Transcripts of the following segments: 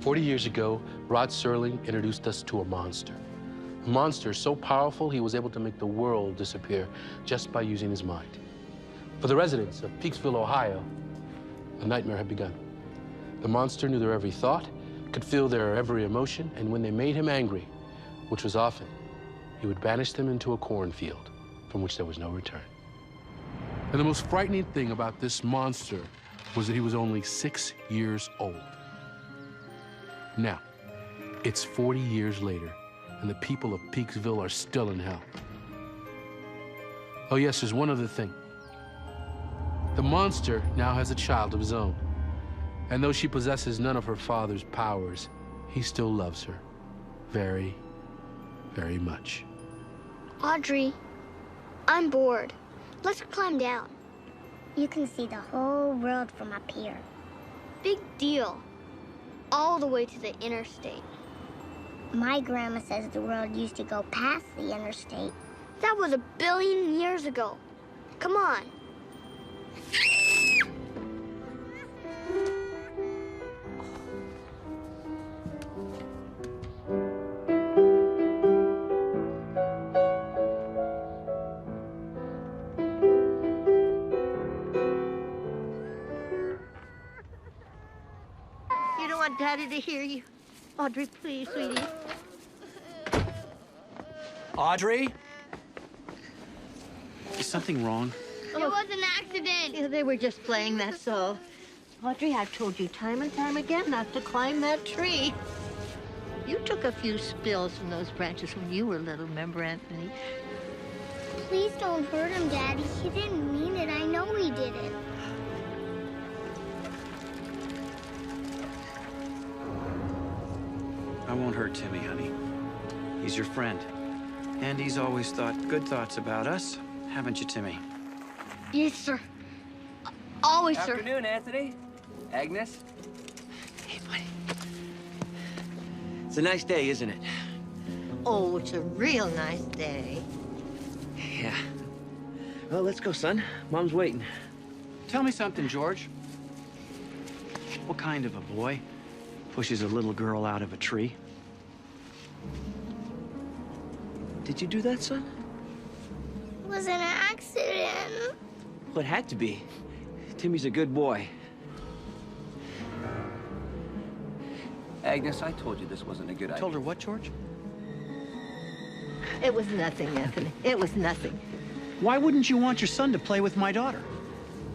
40 years ago, Rod Serling introduced us to a monster. A monster so powerful he was able to make the world disappear just by using his mind. For the residents of Peaksville, Ohio, a nightmare had begun. The monster knew their every thought, could feel their every emotion, and when they made him angry, which was often, he would banish them into a cornfield from which there was no return. And the most frightening thing about this monster was that he was only 6 years old. Now, it's 40 years later, and the people of Peaksville are still in hell. Oh yes, there's one other thing. The monster now has a child of his own. And though she possesses none of her father's powers, he still loves her very, very much. Audrey, I'm bored. Let's climb down. You can see the whole world from up here. Big deal. All the way to the interstate. My grandma says the world used to go past the interstate. That was 1 billion years ago. Come on. You don't want Daddy to hear you. Audrey, please, sweetie. Audrey? Is something wrong? It was an accident. Yeah, they were just playing, that's all. Audrey, I've told you time and time again not to climb that tree. You took a few spills from those branches when you were little, remember, Anthony? Please don't hurt him, Daddy. He didn't mean it. I know he didn't. I won't hurt Timmy, honey. He's your friend. And he's always thought good thoughts about us. Haven't you, Timmy? Yes, sir. Always, sir. Afternoon, Anthony. Agnes. Hey, buddy. It's a nice day, isn't it? Oh, it's a real nice day. Yeah. Well, let's go, son. Mom's waiting. Tell me something, George. What kind of a boy pushes a little girl out of a tree? Did you do that, son? It was an accident. Well, it had to be. Timmy's a good boy. Agnes, I told you this wasn't a good idea. Told her what, George? It was nothing, Anthony. It was nothing. Why wouldn't you want your son to play with my daughter?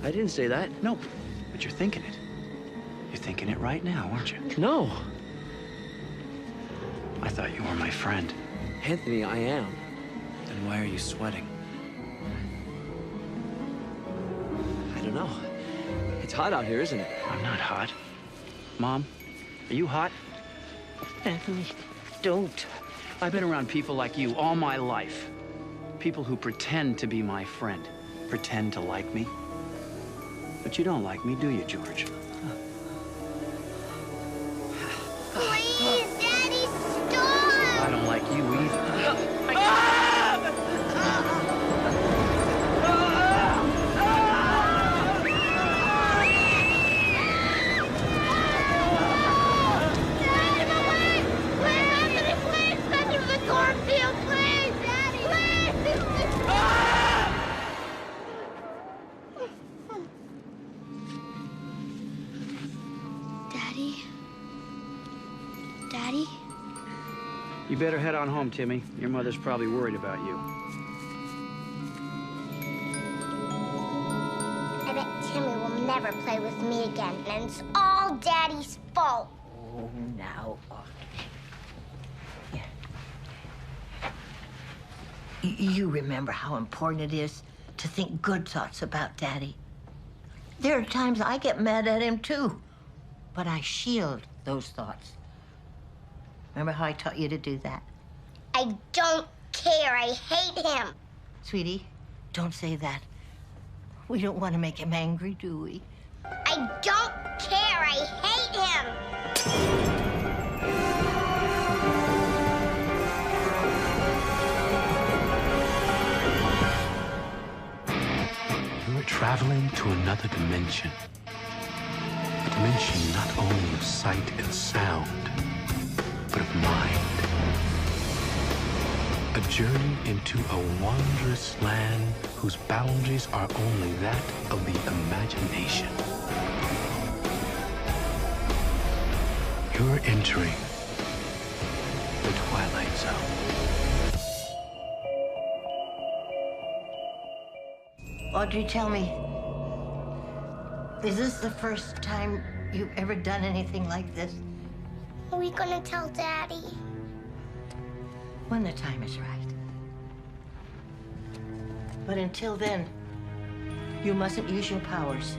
I didn't say that. No, but you're thinking it. You're thinking it right now, aren't you? No. I thought you were my friend. Anthony, I am. Then why are you sweating? I don't know. It's hot out here, isn't it? I'm not hot. Mom, are you hot? Anthony, don't. I've been around people like you all my life. People who pretend to be my friend, pretend to like me. But you don't like me, do you, George? Please, Daddy, stop! I don't like you either. Daddy? You better head on home, Timmy. Your mother's probably worried about you. I bet Timmy will never play with me again, and it's all Daddy's fault. Oh, now, Audrey. Yeah. You remember how important it is to think good thoughts about Daddy. There are times I get mad at him, too. But I shield those thoughts. Remember how I taught you to do that? I don't care. I hate him. Sweetie, don't say that. We don't want to make him angry, do we? I don't care. I hate We were traveling to another dimension. dimension not only of sight and sound, but of mind. A journey into a wondrous land whose boundaries are only that of the imagination. You're entering the Twilight Zone. Audrey, tell me, is this the first time you've ever done anything like this? Are we gonna tell Daddy? When the time is right. But until then, you mustn't use your powers.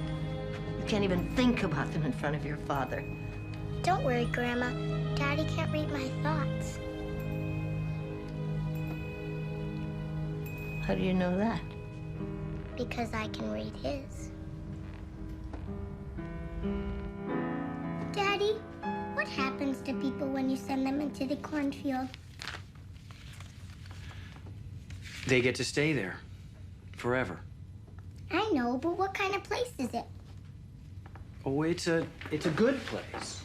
You can't even think about them in front of your father. Don't worry, Grandma. Daddy can't read my thoughts. How do you know that? Because I can read his. Daddy, what happens to people when you send them into the cornfield? They get to stay there forever. I know, but what kind of place is it? Oh, it's a good place.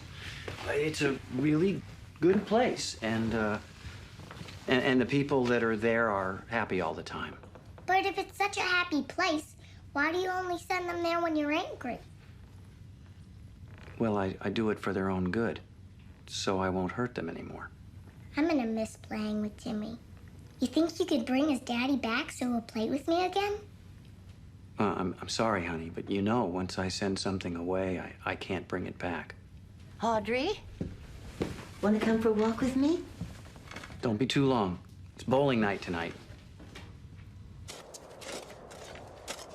It's a really good place, and the people that are there are happy all the time. But if it's such a happy place, why do you only send them there when you're angry? Well, I do it for their own good, so I won't hurt them anymore. I'm gonna miss playing with Timmy. You think you could bring his daddy back so he'll play with me again? I'm sorry, honey, but you know, once I send something away, I can't bring it back. Audrey, want to come for a walk with me? Don't be too long. It's bowling night tonight.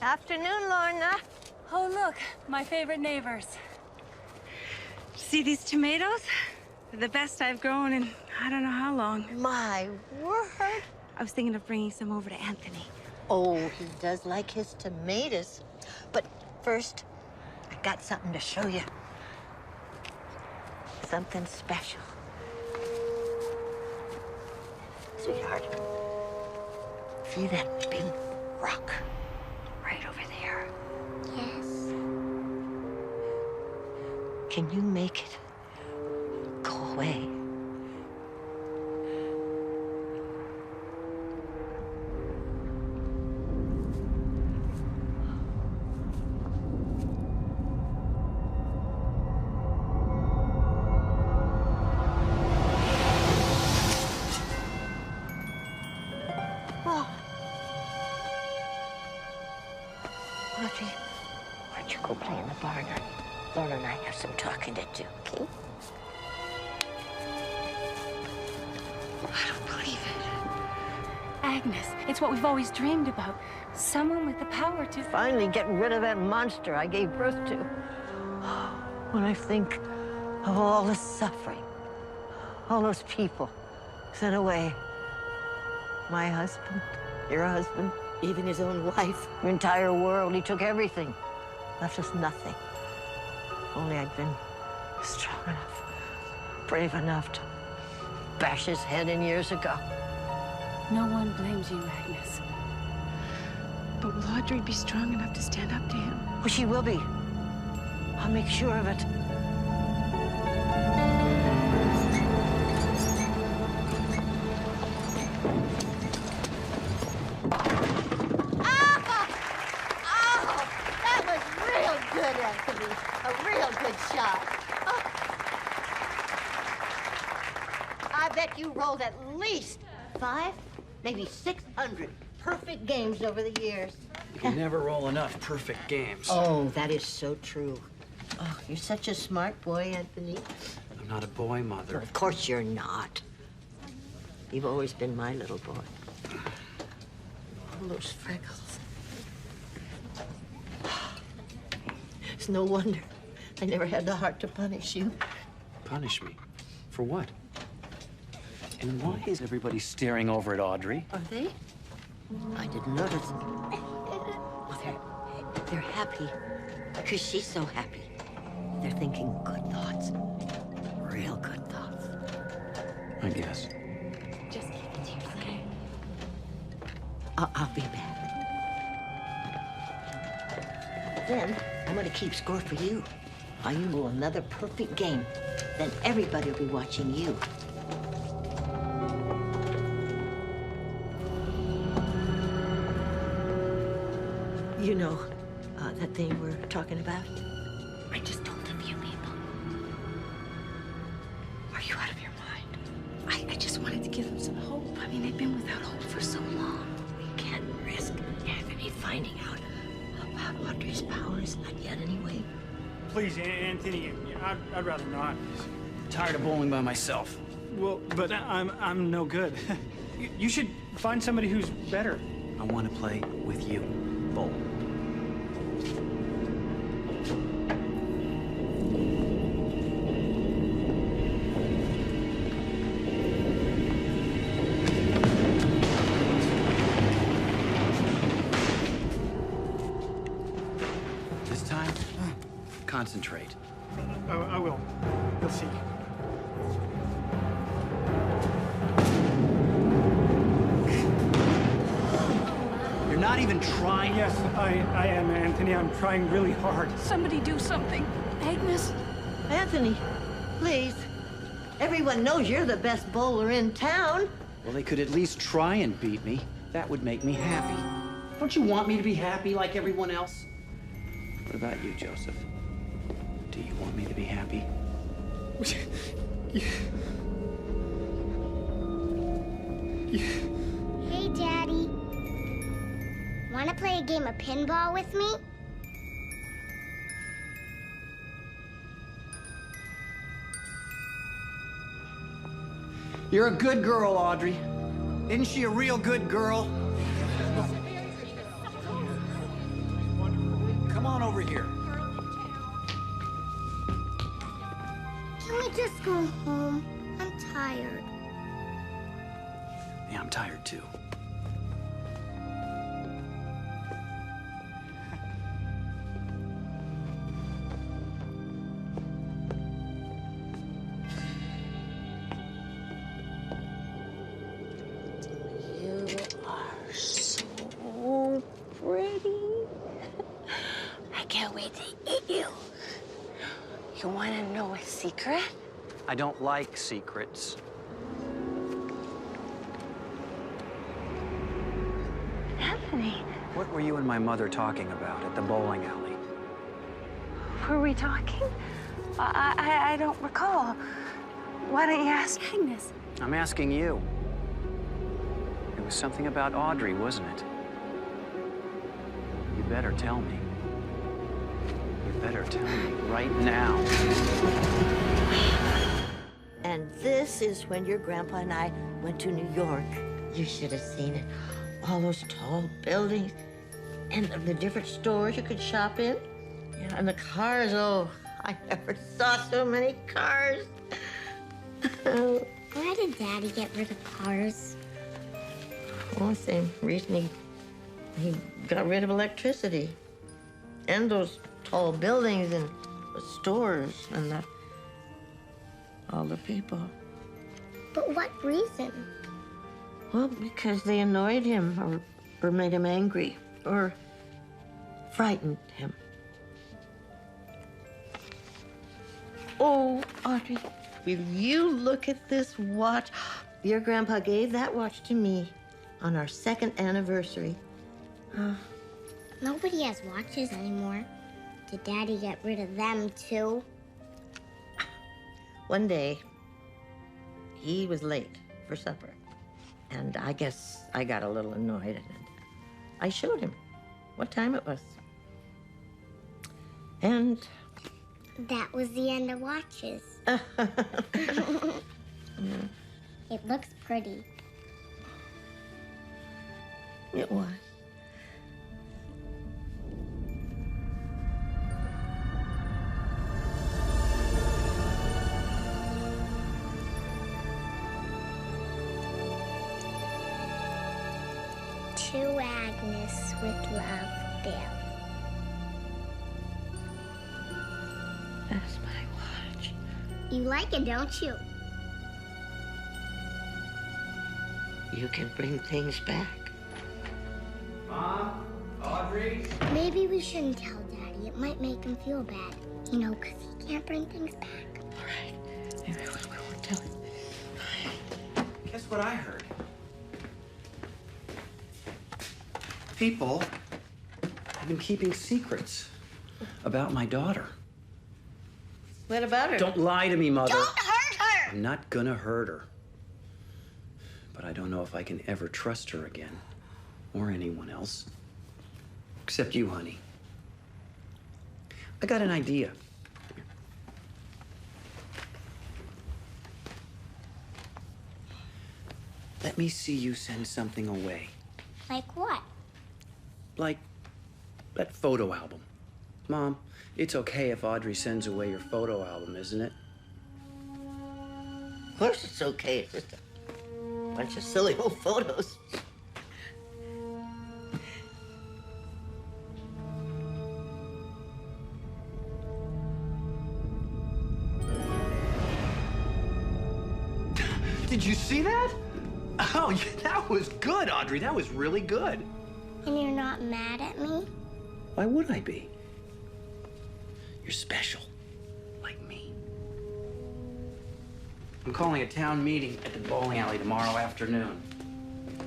Afternoon, Lorna. Oh, look, my favorite neighbors. See these tomatoes? They're the best I've grown in I don't know how long. My word. I was thinking of bringing some over to Anthony. Oh, he does like his tomatoes. But first, I got something to show you. Something special. Sweetheart, see that big rock right over there? Yes. Can you make it go away? Audrey, why don't you go play in the barn? Lorna and I have some talking to do, okay? I don't believe it. Agnes, it's what we've always dreamed about. Someone with the power to... Finally get rid of that monster I gave birth to. When I think of all the suffering, all those people sent away. My husband, your husband, even his own wife, your entire world. He took everything, left us nothing. If only I'd been strong enough, brave enough to bash his head in years ago. No one blames you, Agnes. But will Audrey be strong enough to stand up to him? Well, she will be. I'll make sure of it. Anthony. A real good shot. Oh. I bet you rolled at least 5, maybe 600 perfect games over the years. You can never roll enough perfect games. Oh, that is so true. Oh, you're such a smart boy, Anthony. I'm not a boy, Mother. Of course you're not. You've always been my little boy. All those freckles. It's no wonder I never had the heart to punish you. Punish me? For what? And why is everybody staring over at Audrey? Are they? I didn't notice. Well, they're happy because she's so happy. They're thinking good thoughts, real good thoughts. I guess. Just keep it to yourself. I'll be back. Then I'm going to keep score for you. While you go another perfect game, then everybody will be watching you. You know that thing we're talking about? I just told a few people. Are you out of your mind? I just wanted to give them some hope. I mean, they've been without hope for so long. We can't risk Anthony finding out about Audrey's powers. Not yet, anyway. Please, Anthony, I'd rather not. Tired of bowling by myself. Well, but I'm no good. You should find somebody who's better. I want to play with you. Bowl. This time, concentrate. I will. You'll see. You're not even trying. Yes, I am, Anthony. I'm trying really hard. Somebody do something. Agnes? Anthony, please. Everyone knows you're the best bowler in town. Well, they could at least try and beat me. That would make me happy. Don't you want me to be happy like everyone else? What about you, Joseph? Do you want me to be happy? Hey, Daddy. Want to play a game of pinball with me? You're a good girl, Audrey. Isn't she a real good girl? Come on over here. Can we just go home? I'm tired. Yeah, I'm tired too. You are so pretty. I can't wait to eat you. You want to know a secret? I don't like secrets. Anthony, What were you and my mother talking about at the bowling alley? were we talking? I don't recall. Why don't you ask Agnes? I'm asking you. It was something about Audrey, wasn't it? You better tell me. You better tell me right now. And this is when your grandpa and I went to New York. You should have seen it. All those tall buildings and the different stores you could shop in. Yeah, and the cars, oh, I never saw so many cars. Why did Daddy get rid of cars? Well, the same reason he got rid of electricity. And those tall buildings and the stores and all the people. But what reason? Well, because they annoyed him or made him angry or frightened him. Oh, Audrey, will you look at this watch? Your grandpa gave that watch to me on our 2nd anniversary. Nobody has watches anymore. Did Daddy get rid of them, too? One day, he was late for supper. And I guess I got a little annoyed, and I showed him what time it was. And That was the end of watches. It looks pretty. it was. To Agnes with love, Bill. That's my watch. You like it, don't you? You can bring things back. Mom? Audrey? Maybe we shouldn't tell Daddy. It might make him feel bad. You know, because he can't bring things back. All right. Here, tell him. Guess what I heard? People have been keeping secrets about my daughter. What about her? Don't lie to me, Mother. Don't hurt her! I'm not gonna hurt her. But I don't know if I can ever trust her again. Or anyone else. Except you, honey. I got an idea. Let me see you send something away. Like what? Like that photo album. Mom, it's okay if Audrey sends away your photo album, isn't it? Of course it's okay. It's just a bunch of silly old photos. Did you see that? Oh, yeah, that was good, Audrey. That was really good. And you're not mad at me? Why would I be? You're special, like me. I'm calling a town meeting at the bowling alley tomorrow afternoon.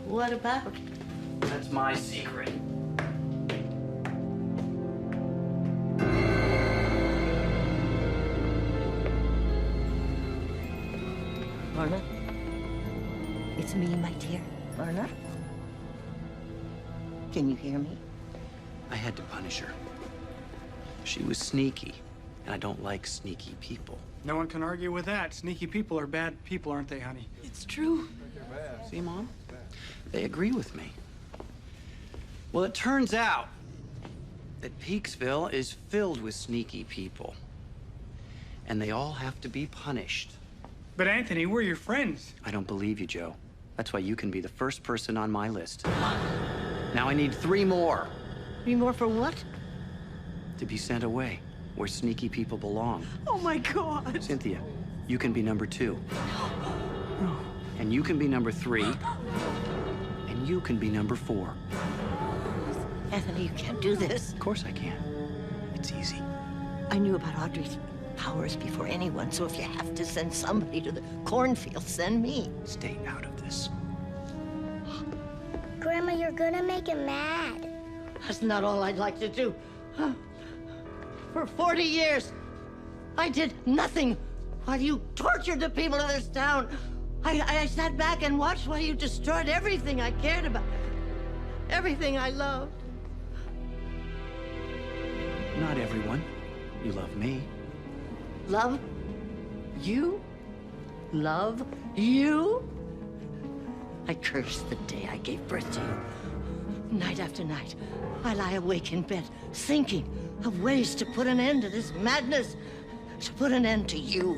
What about? That's my secret. Lorna? It's me, my dear. Lorna? Can you hear me? I had to punish her. She was sneaky, and I don't like sneaky people. No one can argue with that. Sneaky people are bad people, aren't they, honey? It's true. See, Mom? They agree with me. Well, it turns out that Peaksville is filled with sneaky people. And they all have to be punished. But Anthony, we're your friends. I don't believe you, Joe. That's why you can be the first person on my list. Now I need 3 more. 3 more for what? To be sent away, where sneaky people belong. Oh, my God. Cynthia, you can be number 2. And you can be number 3. And you can be number 4. Anthony, you can't do this. Of course I can. It's easy. I knew about Audrey's powers before anyone, so if you have to send somebody to the cornfield, send me. Stay out of this. Grandma, you're gonna make him mad. That's not all I'd like to do. For 40 years, I did nothing while you tortured the people of this town. I sat back and watched while you destroyed everything I cared about, everything I loved. Not everyone. You love me. Love you? Love you? I curse the day I gave birth to you. Night after night, I lie awake in bed, thinking of ways to put an end to this madness, to put an end to you.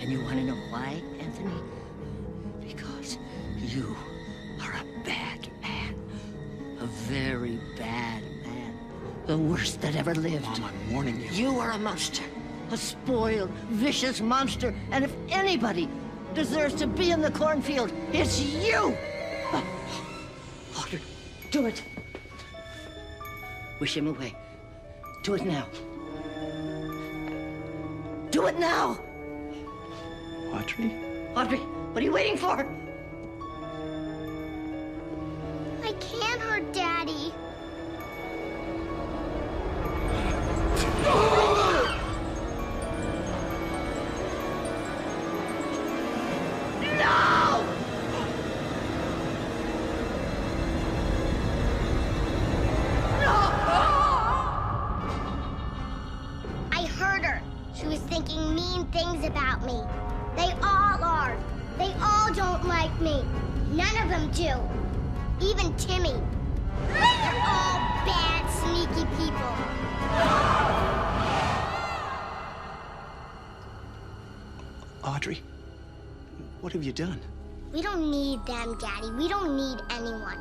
And you want to know why, Anthony? Because you are a bad man. A very bad man. The worst that ever lived. Mom, I'm warning you. You are a monster. A spoiled, vicious monster. And if anybody deserves to be in the cornfield, it's you! Audrey, do it. Wish him away. Do it now. Do it now! Audrey? Audrey, what are you waiting for? I can't hurt Daddy. Thinking mean things about me. They all are. They all don't like me. None of them do. Even Timmy. They're all bad, sneaky people. Audrey, what have you done? We don't need them, Daddy. We don't need anyone.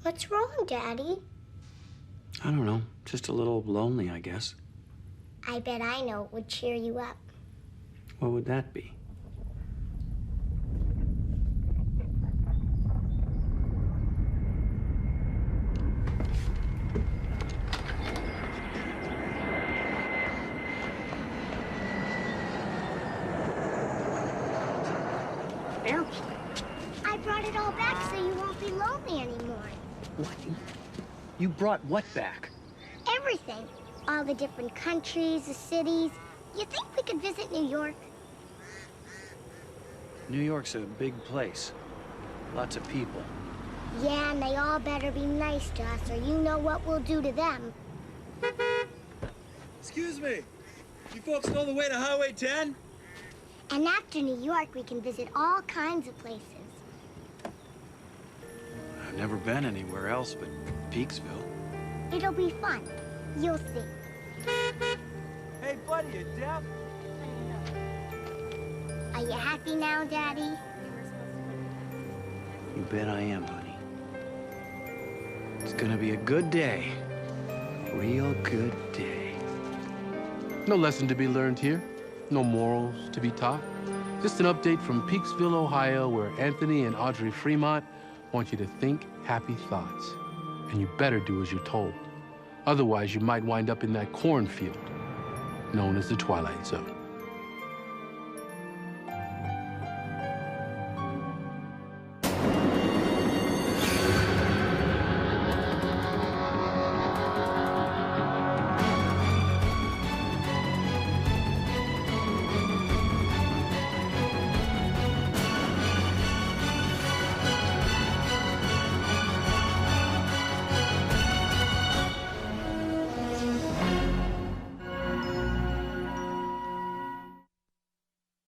What's wrong, Daddy? I don't know. Just a little lonely, I guess. I bet I know what would cheer you up. What would that be? Airplane. I brought it all back so you won't be lonely anymore. What? You brought what back? Everything. All the different countries, the cities. You think we could visit New York? New York's a big place. Lots of people. Yeah, and they all better be nice to us, or you know what we'll do to them. Excuse me. You folks know the way to Highway 10? And after New York, we can visit all kinds of places. I've never been anywhere else but Peaksville. It'll be fun. You'll see. Hey, buddy, you deaf? Are you happy now, Daddy? You bet I am, honey. It's gonna be a good day. Real good day. No lesson to be learned here. No morals to be taught. Just an update from Peaksville, Ohio, where Anthony and Audrey Fremont want you to think happy thoughts. And you better do as you're told. Otherwise, you might wind up in that cornfield known as the Twilight Zone.